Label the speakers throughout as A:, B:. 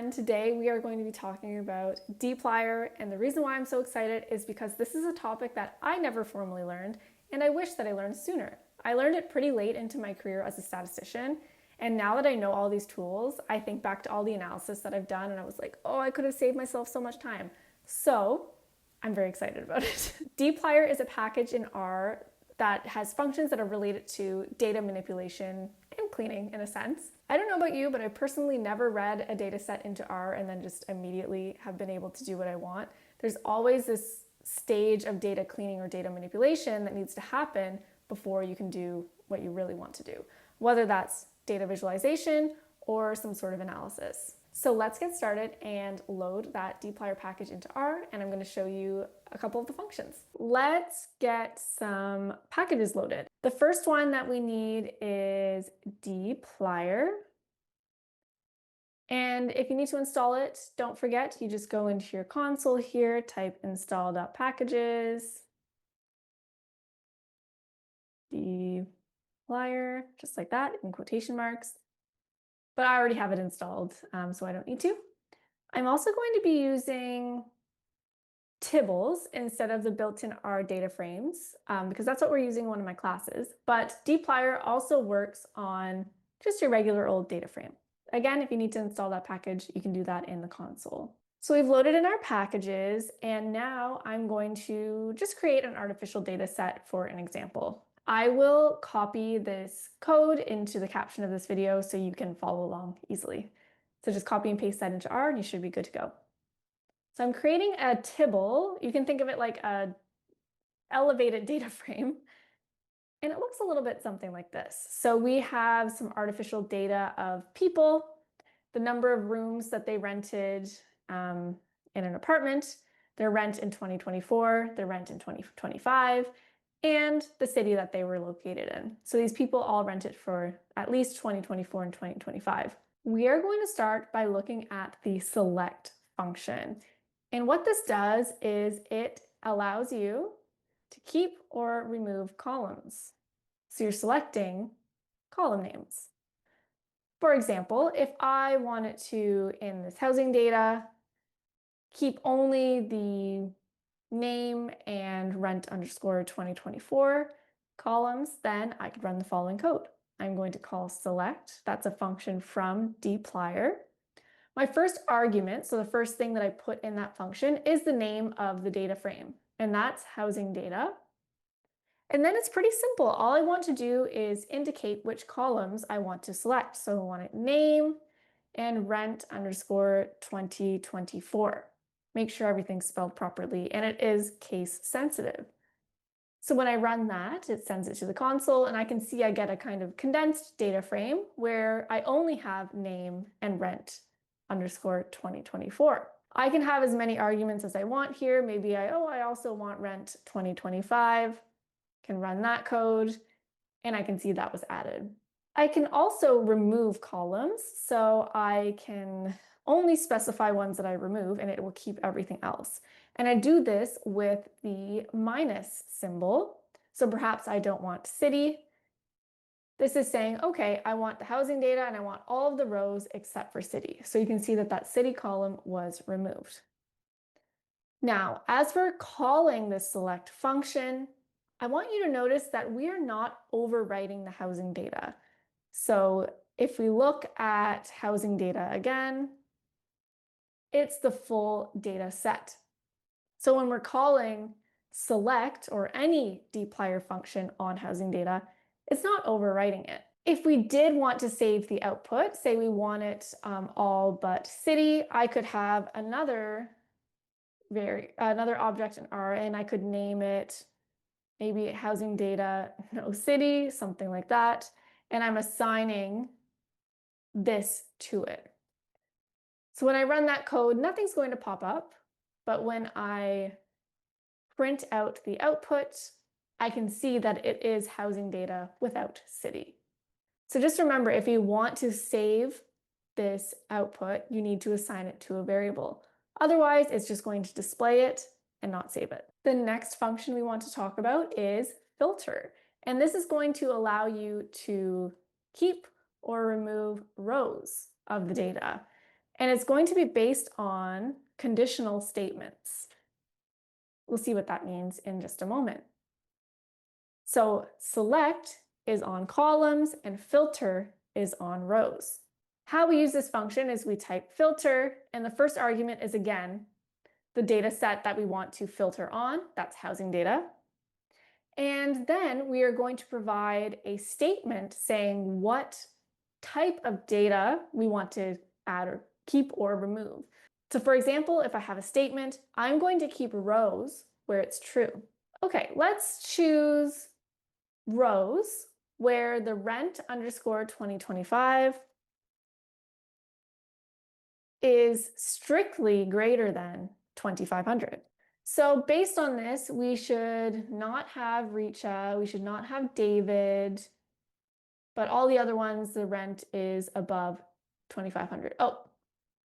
A: everyone. Today we are going to be talking about Dplyr, and the reason why I'm so excited is because this is a topic that I never formally learned, and I wish that I learned sooner. I learned it pretty late into my career as a statistician, and now that I know all these tools, I think back to all the analysis that I've done, and I was like, oh, I could have saved myself so much time. So I'm very excited about it. Dplyr is a package in R that has functions that are related to data manipulation and cleaning in a sense. I don't know about you, but I personally never read a data set into R and then just immediately have been able to do what I want. There's always this stage of data cleaning or data manipulation that needs to happen before you can do what you really want to do, whether that's data visualization or some sort of analysis. So let's get started and load that Dplyr package into R, and I'm going to show you a couple of the functions. Let's get some packages loaded. The first one that we need is Dplyr. And if you need to install it, don't forget, you just go into your console here, type install.packages, Dplyr, just like that, in quotation marks. But I already have it installed, so I don't need to. I'm also going to be using Tibbles instead of the built-in R data frames, because that's what we're using in one of my classes. But Dplyr also works on just your regular old data frame. Again, if you need to install that package, you can do that in the console. So we've loaded in our packages, and now I'm going to just create an artificial data set for an example. I will copy this code into the caption of this video so you can follow along easily. So just copy and paste that into R and you should be good to go. So I'm creating a tibble. You can think of it like a elevated data frame. And it looks a little bit something like this. So we have some artificial data of people, the number of rooms that they rented in an apartment, their rent in 2024, their rent in 2025, and the city that they were located in. So these people all rented for at least 2024 and 2025. We are going to start by looking at the select function. And what this does is it allows you to keep or remove columns. So you're selecting column names. For example, if I wanted to, in this housing data, keep only the name and rent underscore 2024 columns, then I could run the following code. I'm going to call select. That's a function from Dplyr. My first argument, so the first thing that I put in that function, is the name of the data frame, and that's housing data. And then it's pretty simple. All I want to do is indicate which columns I want to select. So I want it name and rent underscore 2024. Make sure everything's spelled properly, and it is case sensitive. So when I run that, it sends it to the console, and I can see I get a kind of condensed data frame where I only have name and rent underscore 2024. I can have as many arguments as I want here. Maybe I also want rent 2025. Can run that code, and I can see that was added. I can also remove columns, so I can only specify ones that I remove, and it will keep everything else. And I do this with the minus symbol. So perhaps I don't want city. This is saying, okay, I want the housing data and I want all of the rows except for city. So you can see that that city column was removed. Now, as for calling this select function, I want you to notice that we are not overwriting the housing data. So if we look at housing data again, it's the full data set. So when we're calling select or any Dplyr function on housing data, it's not overwriting it. If we did want to save the output, say we want it all but city, I could have another object in R, and I could name it maybe housing data, no city, something like that. And I'm assigning this to it. So when I run that code, nothing's going to pop up. But when I print out the output, I can see that it is housing data without city. So just remember, if you want to save this output, you need to assign it to a variable. Otherwise, it's just going to display it and not save it. The next function we want to talk about is filter. And this is going to allow you to keep or remove rows of the data. And it's going to be based on conditional statements. We'll see what that means in just a moment. So select is on columns and filter is on rows. How we use this function is we type filter, and the first argument is again the data set that we want to filter on, that's housing data. And then we are going to provide a statement saying what type of data we want to add or keep or remove. So for example, if I have a statement, I'm going to keep rows where it's true. Okay, let's choose rows where the rent underscore 2025 is strictly greater than 2,500. So based on this, we should not have Richa, we should not have David, but all the other ones, the rent is above 2,500. Oh,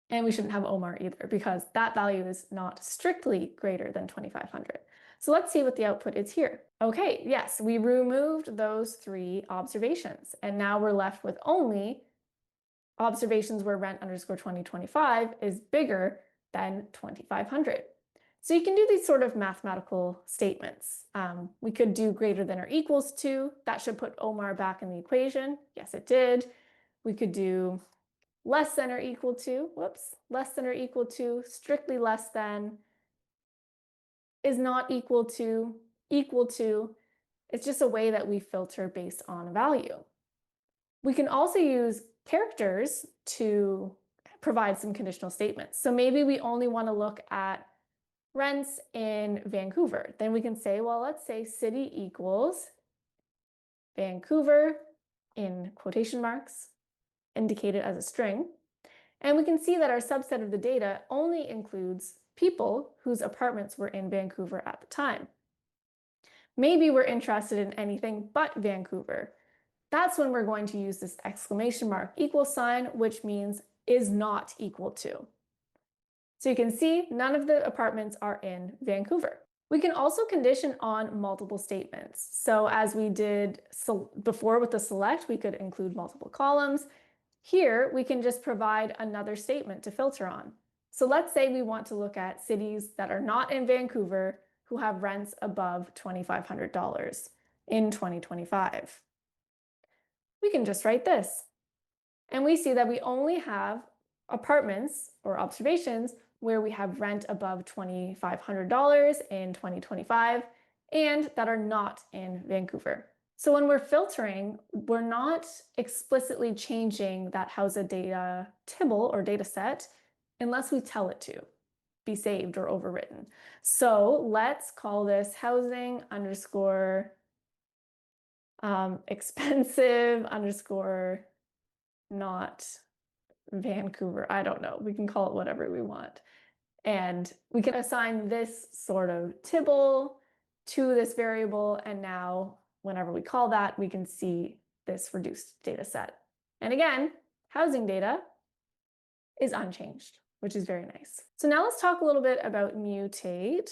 A: and we shouldn't have Omar either because that value is not strictly greater than 2,500. So let's see what the output is here. Okay, yes, we removed those 3 observations, and now we're left with only observations where rent underscore 2025 is bigger than 2,500. So you can do these sort of mathematical statements. We could do greater than or equals to. That should put Omar back in the equation. Yes, it did. We could do less than or equal to, less than or equal to, strictly less than, is not equal to, equal to. It's just a way that we filter based on a value. We can also use characters to provide some conditional statements. So maybe we only want to look at rents in Vancouver. Then we can say, well, let's say city equals Vancouver in quotation marks, indicated as a string. And we can see that our subset of the data only includes people whose apartments were in Vancouver at the time. Maybe we're interested in anything but Vancouver. That's when we're going to use this exclamation mark equal sign, which means is not equal to. So you can see none of the apartments are in Vancouver. We can also condition on multiple statements. So as we did before with the select, we could include multiple columns. Here, we can just provide another statement to filter on. So let's say we want to look at cities that are not in Vancouver who have rents above $2,500 in 2025. We can just write this. And we see that we only have apartments or observations where we have rent above $2,500 in 2025 and that are not in Vancouver. So when we're filtering, we're not explicitly changing that housing data tibble or data set unless we tell it to be saved or overwritten. So let's call this housing underscore expensive underscore not Vancouver. I don't know. We can call it whatever we want. And we can assign this sort of tibble to this variable. And now whenever we call that, we can see this reduced data set. And again, housing data is unchanged, which is very nice. So now let's talk a little bit about mutate.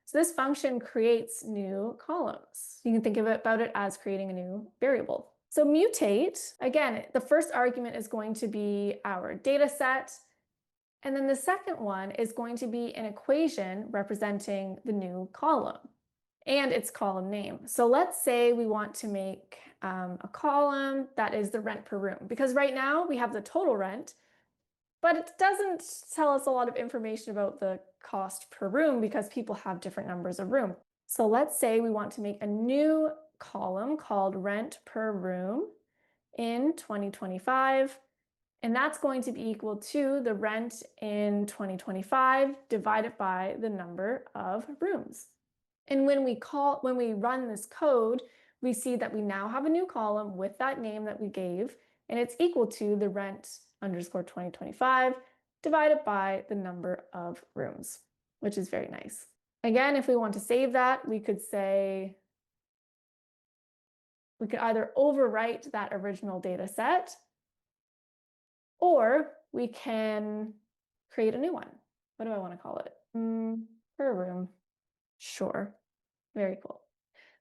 A: So this function creates new columns. You can think about it as creating a new variable. So mutate, again, the first argument is going to be our data set. And then the second one is going to be an equation representing the new column and its column name. So let's say we want to make a column that is the rent per room, because right now we have the total rent, but it doesn't tell us a lot of information about the cost per room because people have different numbers of room. So let's say we want to make a new column called rent per room in 2025. And that's going to be equal to the rent in 2025 divided by the number of rooms. And when we run this code, we see that we now have a new column with that name that we gave, and it's equal to the rent underscore 2025 divided by the number of rooms, which is very nice. Again, if we want to save that, we could either overwrite that original data set, or we can create a new one. What do I want to call it? Per room. Sure. Very cool.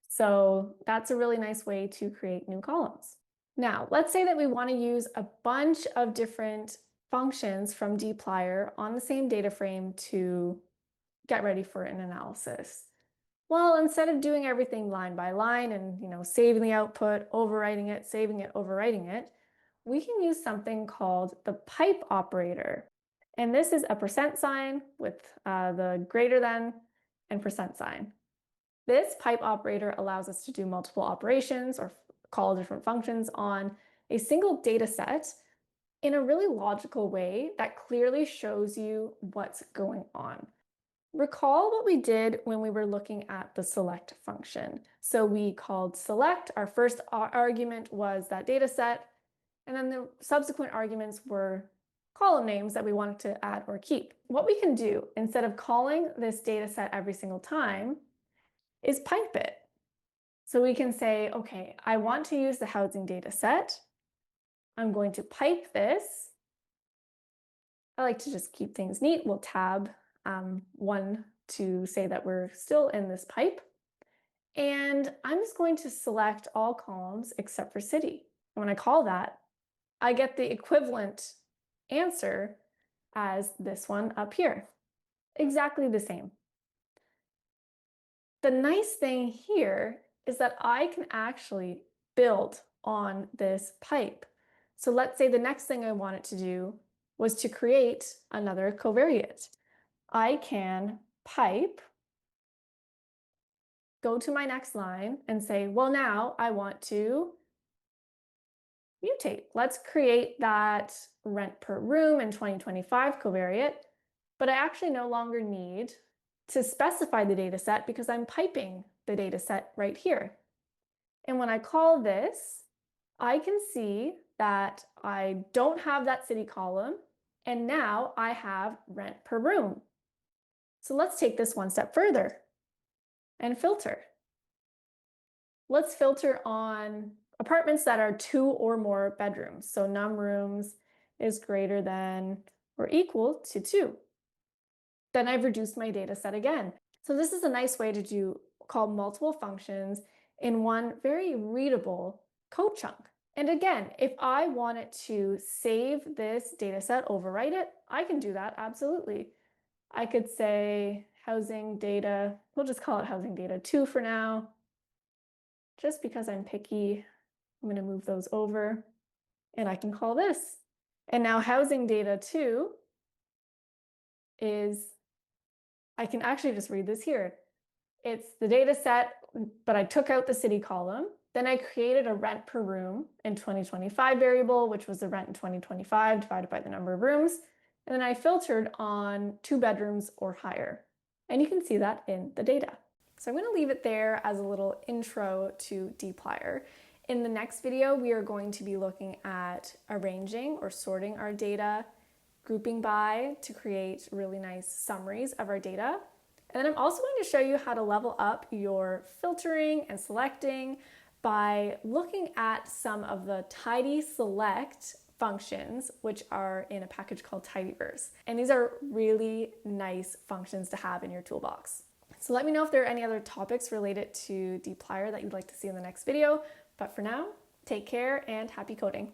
A: So that's a really nice way to create new columns. Now, let's say that we want to use a bunch of different functions from Dplyr on the same data frame to get ready for an analysis. Well, instead of doing everything line by line and, saving the output, overwriting it, saving it, overwriting it, we can use something called the pipe operator. And this is a percent sign with the greater than and percent sign. This pipe operator allows us to do multiple operations or call different functions on a single data set in a really logical way that clearly shows you what's going on. Recall what we did when we were looking at the select function. So we called select, our first argument was that data set, and then the subsequent arguments were column names that we wanted to add or keep. What we can do, instead of calling this data set every single time, is pipe it. So we can say, okay, I want to use the housing data set. I'm going to pipe this. I like to just keep things neat. We'll tab 1 to say that we're still in this pipe. And I'm just going to select all columns except for city. And when I call that, I get the equivalent answer as this one up here. Exactly the same. The nice thing here is that I can actually build on this pipe. So let's say the next thing I wanted to do was to create another covariate. I can pipe, go to my next line and say, well, now I want to mutate. Let's create that rent per room in 2025 covariate, but I actually no longer need to specify the data set because I'm piping the data set right here. And when I call this, I can see that I don't have that city column, and now I have rent per room. So let's take this one step further and filter. Let's filter on apartments that are 2 or more bedrooms. So num rooms is greater than or equal to 2. Then I've reduced my data set again. So this is a nice way to call multiple functions in one very readable code chunk. And again, if I wanted to save this data set, overwrite it, I can do that absolutely. I could say housing data, we'll just call it housing data 2 for now. Just because I'm picky, I'm going to move those over and I can call this. And now housing data 2 is, I can actually just read this here. It's the data set, but I took out the city column. Then I created a rent per room in 2025 variable, which was the rent in 2025 divided by the number of rooms. And then I filtered on 2 bedrooms or higher. And you can see that in the data. So I'm going to leave it there as a little intro to Dplyr. In the next video, we are going to be looking at arranging or sorting our data, grouping by to create really nice summaries of our data. And then I'm also going to show you how to level up your filtering and selecting by looking at some of the tidy select functions, which are in a package called tidyverse. And these are really nice functions to have in your toolbox. So let me know if there are any other topics related to Dplyr that you'd like to see in the next video. But for now, take care and happy coding.